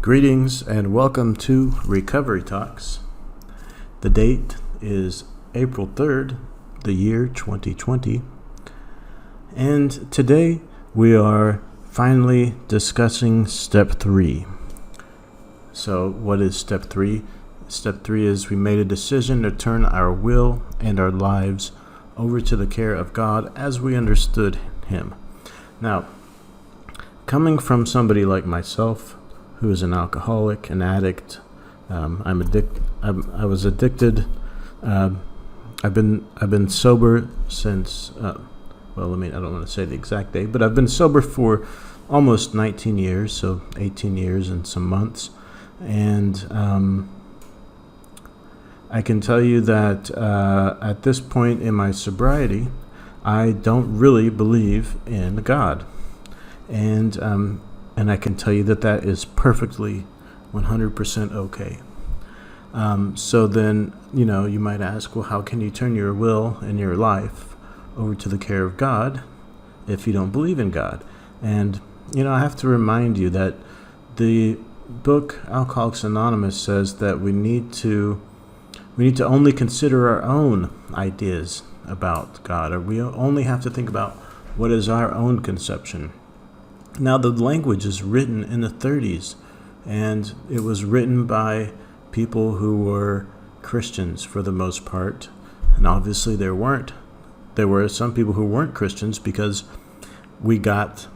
Greetings and welcome to Recovery Talks. The date is April 3rd, the year 2020. And today we are finally discussing Step 3. So what is Step 3? Step 3 is we made a decision to turn our will and our lives over to the care of God as we understood Him. Now, coming from somebody like myself, who is an alcoholic, an addict, I was addicted. I've been sober since. I don't want to say the exact date, but I've been sober for almost 19 years, so 18 years and some months, and I can tell you that at this point in my sobriety, I don't really believe in God, and I can tell you that is perfectly 100% okay. So then, you might ask, well, how can you turn your will and your life over to the care of God if you don't believe in God? And, I have to remind you that the book Alcoholics Anonymous says that we need to only consider our own ideas about God, or we only have to think about what is our own conception. Now, the language is written in the 30s, and it was written by people who were Christians for the most part. And obviously there were some people who weren't Christians, because we got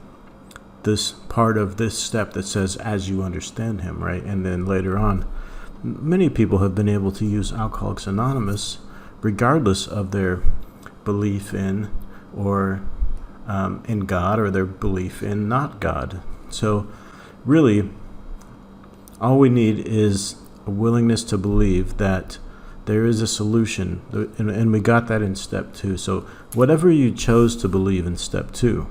this part of this step that says, as you understand Him, right? And then later on, many people have been able to use Alcoholics Anonymous regardless of their belief in in God, or their belief in not God. So really, all we need is a willingness to believe that there is a solution, and we got that in Step 2. So whatever you chose to believe in Step 2,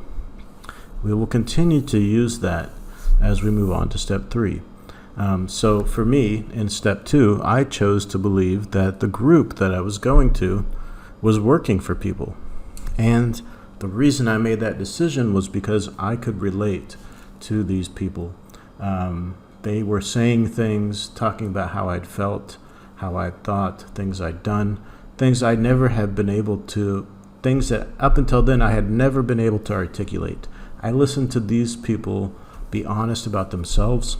we will continue to use that as we move on to Step 3. So for me, in Step 2, I chose to believe that the group that I was going to was working for people. And the reason I made that decision was because I could relate to these people. They were saying things, talking about how I'd felt, how I thought, things I'd done, things I never have been able to, things that up until then I had never been able to articulate. I listened to these people be honest about themselves,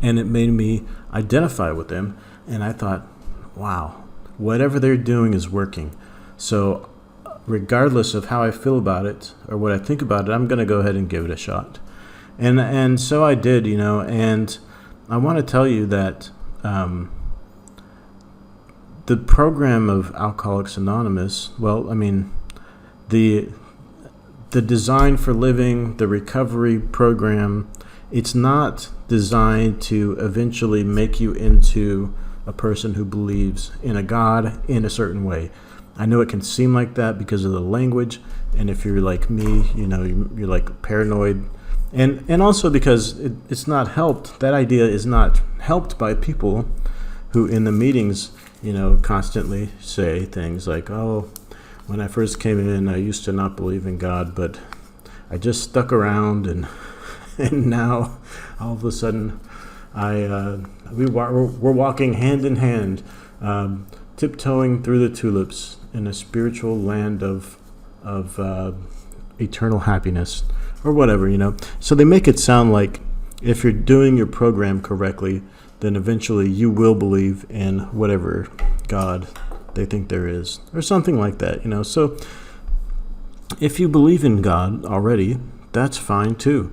and it made me identify with them. And I thought, wow, whatever they're doing is working. So regardless of how I feel about it or what I think about it, I'm going to go ahead and give it a shot. And so I did, and I want to tell you that the program of Alcoholics Anonymous, the design for living, the recovery program, it's not designed to eventually make you into a person who believes in a God in a certain way. I know it can seem like that because of the language, and if you're like me, you're like paranoid, and also because it's not helped. That idea is not helped by people who in the meetings, constantly say things like, oh, when I first came in, I used to not believe in God, but I just stuck around, and now all of a sudden we're walking hand in hand, tiptoeing through the tulips in a spiritual land of eternal happiness, or whatever, So they make it sound like if you're doing your program correctly, then eventually you will believe in whatever God they think there is, or something like that, So if you believe in God already, that's fine too.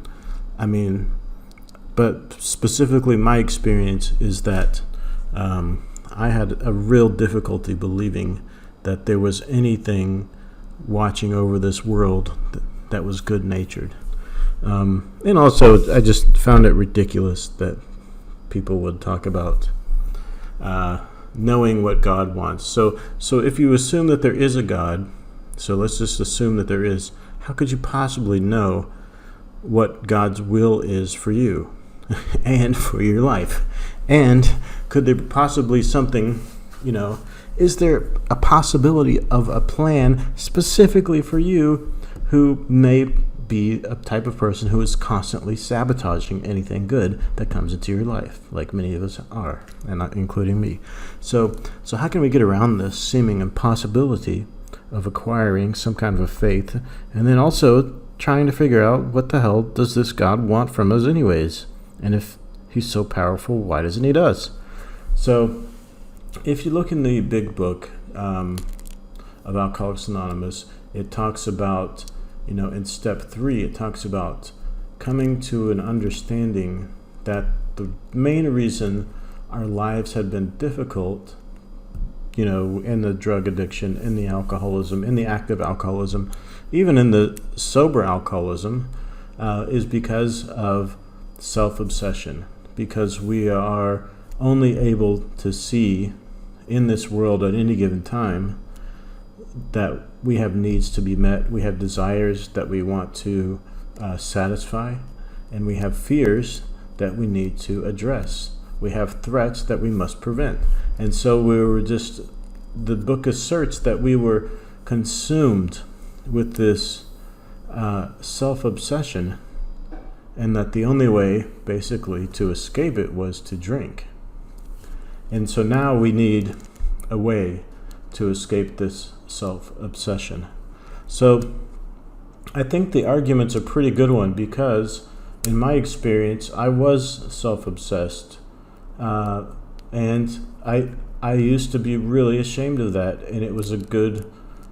But specifically my experience is that I had a real difficulty believing that there was anything watching over this world that was good-natured. And also, I just found it ridiculous that people would talk about knowing what God wants. So if you assume that there is a God, so let's just assume that there is, how could you possibly know what God's will is for you and for your life? And could there possibly something, is there a possibility of a plan specifically for you who may be a type of person who is constantly sabotaging anything good that comes into your life, like many of us are, and including me. So how can we get around this seeming impossibility of acquiring some kind of a faith, and then also trying to figure out what the hell does this God want from us anyways? And if he's so powerful, why doesn't he need us? So if you look in the big book of Alcoholics Anonymous, it talks about, in step 3, it talks about coming to an understanding that the main reason our lives have been difficult, in the drug addiction, in the alcoholism, in the active alcoholism, even in the sober alcoholism, is because of self-obsession, because we are only able to see in this world at any given time that we have needs to be met, we have desires that we want to satisfy, and we have fears that we need to address. We have threats that we must prevent. And so the book asserts that we were consumed with this self-obsession, and that the only way, basically, to escape it was to drink. And so now we need a way to escape this self-obsession. So I think the argument's a pretty good one, because in my experience, I was self-obsessed, and I used to be really ashamed of that, and it was a good,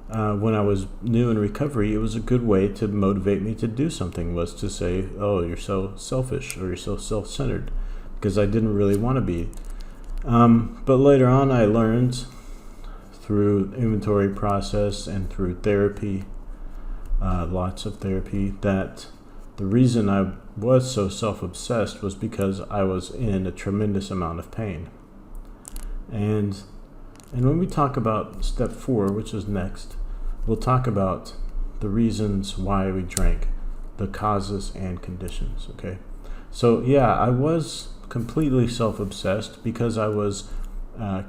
when I was new in recovery, it was a good way to motivate me to do something, was to say, oh, you're so selfish, or you're so self-centered, because I didn't really want to be. But later on, I learned through inventory process and through therapy, lots of therapy, that the reason I was so self-obsessed was because I was in a tremendous amount of pain. And when we talk about step 4, which is next, we'll talk about the reasons why we drank, the causes and conditions, okay? So yeah, I was completely self-obsessed because I was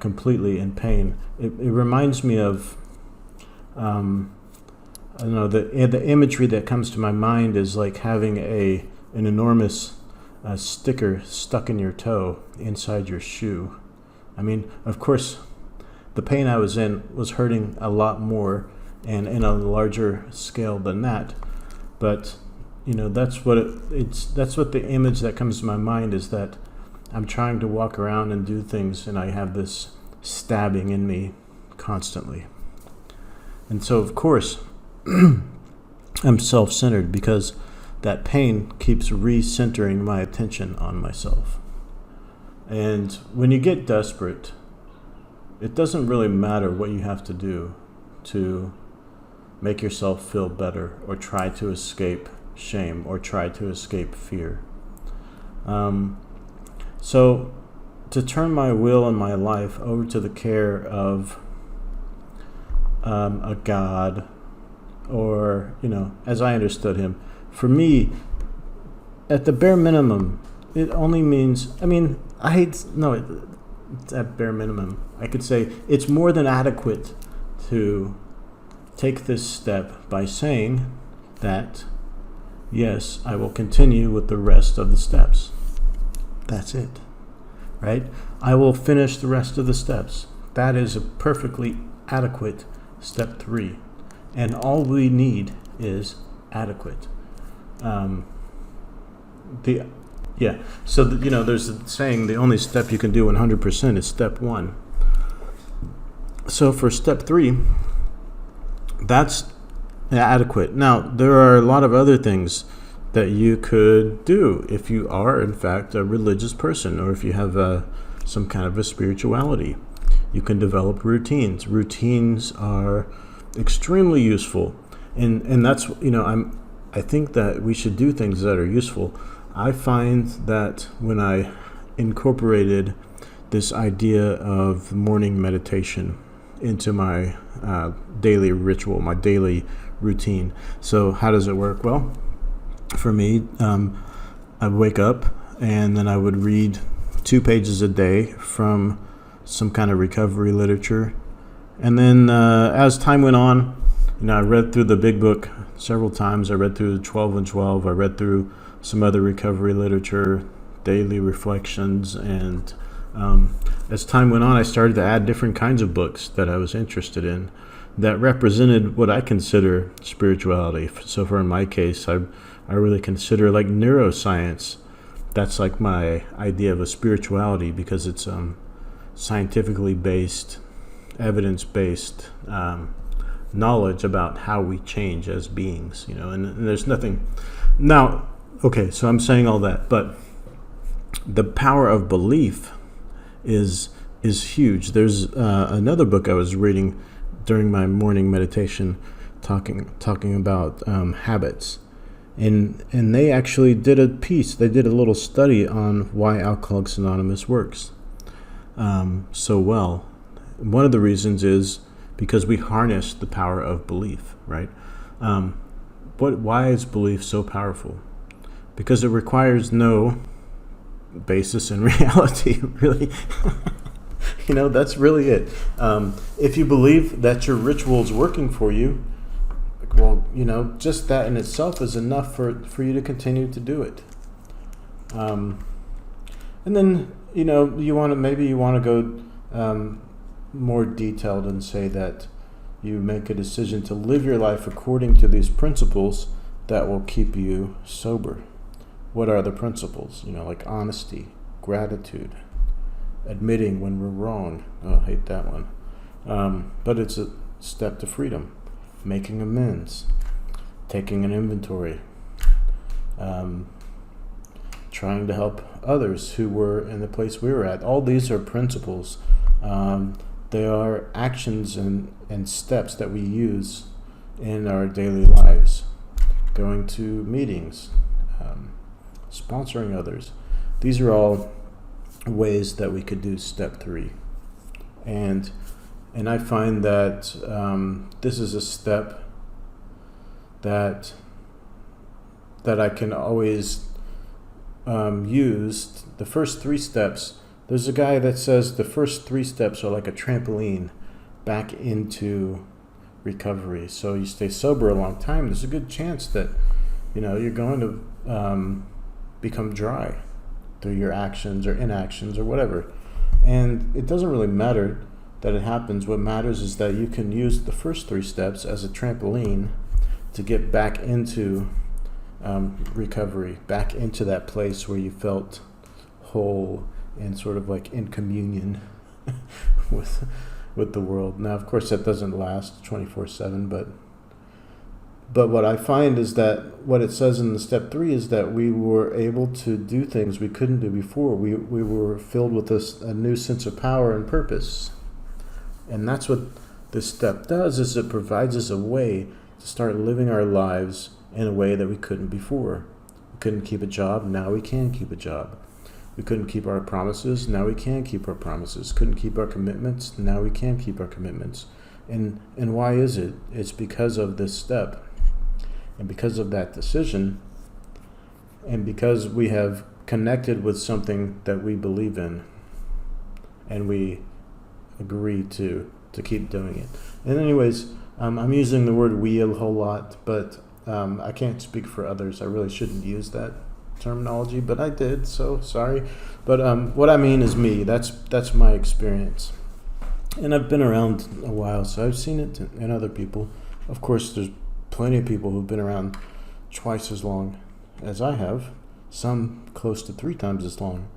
completely in pain. It reminds me of, I don't know, the imagery that comes to my mind is like having an enormous sticker stuck in your toe inside your shoe. I mean, of course, the pain I was in was hurting a lot more and in a larger scale than that. But, that's what that's what the image that comes to my mind is, that I'm trying to walk around and do things, and I have this stabbing in me constantly. And so, of course, I'm self-centered because that pain keeps recentering my attention on myself. And when you get desperate, it doesn't really matter what you have to do to make yourself feel better, or try to escape shame, or try to escape fear. So to turn my will and my life over to the care of a God, or, as I understood him, for me, at the bare minimum, it only means, it's at bare minimum. I could say it's more than adequate to take this step by saying that, yes, I will continue with the rest of the steps. That's it, right? I will finish the rest of the steps. That is a perfectly adequate step 3. And all we need is adequate. So there's a saying, the only step you can do 100% is step 1. So for step 3, that's adequate. Now, there are a lot of other things that you could do if you are, in fact, a religious person, or if you have some kind of a spirituality. You can develop routines. Routines are extremely useful, and that's, I think that we should do things that are useful. I find that when I incorporated this idea of morning meditation into my daily ritual, my daily routine. So how does it work? Well, for me, I'd wake up and then I would read 2 pages a day from some kind of recovery literature. And then as time went on, I read through the big book several times. I read through 12 and 12. I read through some other recovery literature, daily reflections, and as time went on, I started to add different kinds of books that I was interested in that represented what I consider spirituality. So for in my case, I really consider like neuroscience. That's like my idea of a spirituality, because it's scientifically based, evidence-based knowledge about how we change as beings, and there's nothing. Now, okay, so I'm saying all that, but the power of belief is huge. There's another book I was reading during my morning meditation, talking about habits, and they actually did a piece. They did a little study on why Alcoholics Anonymous works so well. One of the reasons is because we harness the power of belief, right? Why is belief so powerful? Because it requires no basis in reality, really. That's really it. If you believe that your ritual's working for you, well, just that in itself is enough for you to continue to do it. And then, you want to go more detailed and say that you make a decision to live your life according to these principles that will keep you sober. What are the principles? Like honesty, gratitude, admitting when we're wrong. Oh, I hate that one. But it's a step to freedom. Making amends, taking an inventory, trying to help others who were in the place we were at. All these are principles. They are actions and steps that we use in our daily lives. Going to meetings, sponsoring others. These are all ways that we could do step 3. And I find that this is a step that I can always use. The first 3 steps, there's a guy that says the first 3 steps are like a trampoline back into recovery. So you stay sober a long time, there's a good chance that you're going to become dry through your actions or inactions or whatever. And it doesn't really matter that it happens. What matters is that you can use the first 3 steps as a trampoline to get back into recovery, back into that place where you felt whole and sort of like in communion with the world. Now, of course, that doesn't last 24/7, but what I find is that what it says in the step 3 is that we were able to do things we couldn't do before. We were filled with a new sense of power and purpose. And that's what this step does, is it provides us a way to start living our lives in a way that we couldn't before. We couldn't keep a job, now we can keep a job. We couldn't keep our promises, now we can keep our promises. Couldn't keep our commitments, now we can keep our commitments. And why is it? It's because of this step. And because of that decision, and because we have connected with something that we believe in, and we agree to keep doing it. And anyways, I'm using the word we a whole lot, but I can't speak for others. I really shouldn't use that terminology, but I did, so sorry. But what I mean is me. That's my experience. And I've been around a while, so I've seen it in other people. Of course, there's plenty of people who've been around twice as long as I have, some close to 3 times as long.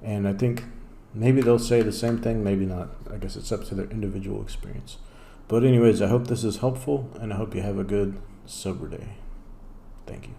And I think maybe they'll say the same thing, maybe not. I guess it's up to their individual experience. But anyways, I hope this is helpful, and I hope you have a good sober day. Thank you.